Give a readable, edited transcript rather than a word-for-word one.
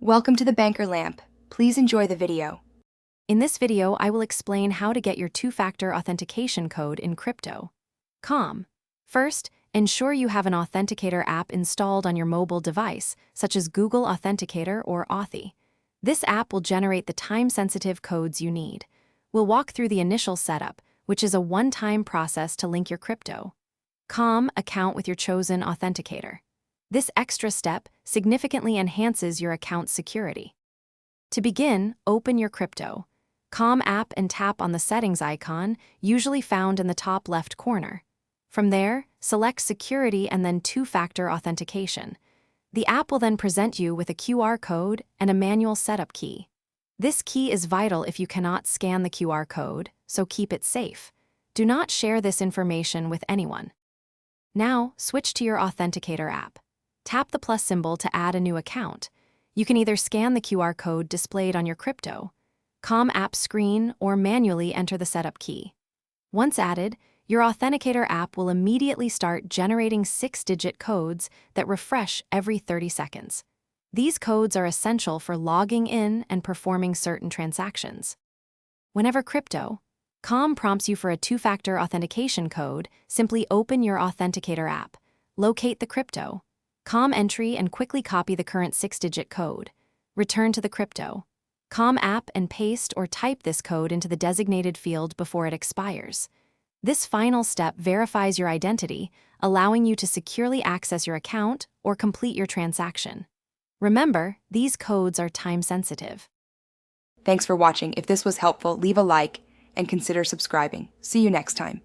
Welcome to the Banker Lamp. Please enjoy the video. In this video, I will explain how to get your two-factor authentication code in crypto. First, ensure you have an Authenticator app installed on your mobile device, such as Google Authenticator or Authy. This app will generate the time-sensitive codes you need. We'll walk through the initial setup, which is a one-time process to link your crypto. Account with your chosen authenticator. This extra step significantly enhances your account's security. To begin, open your crypto. app and tap on the settings icon, usually found in the top left corner. From there, select Security and then Two-Factor Authentication. The app will then present you with a QR code and a manual setup key. This key is vital if you cannot scan the QR code, so keep it safe. Do not share this information with anyone. Now, switch to your Authenticator app. Tap the plus symbol to add a new account. You can either scan the QR code displayed on your crypto, app screen, or manually enter the setup key. Once added, your Authenticator app will immediately start generating 6-digit codes that refresh every 30 seconds. These codes are essential for logging in and performing certain transactions. Whenever prompts you for a two-factor authentication code, simply open your Authenticator app, locate the crypto, entry and quickly copy the current 6-digit code. Return to the crypto, app and paste or type this code into the designated field before it expires. This final step verifies your identity, allowing you to securely access your account or complete your transaction. Remember, these codes are time-sensitive. Thanks for watching. If this was helpful, leave a like and consider subscribing. See you next time.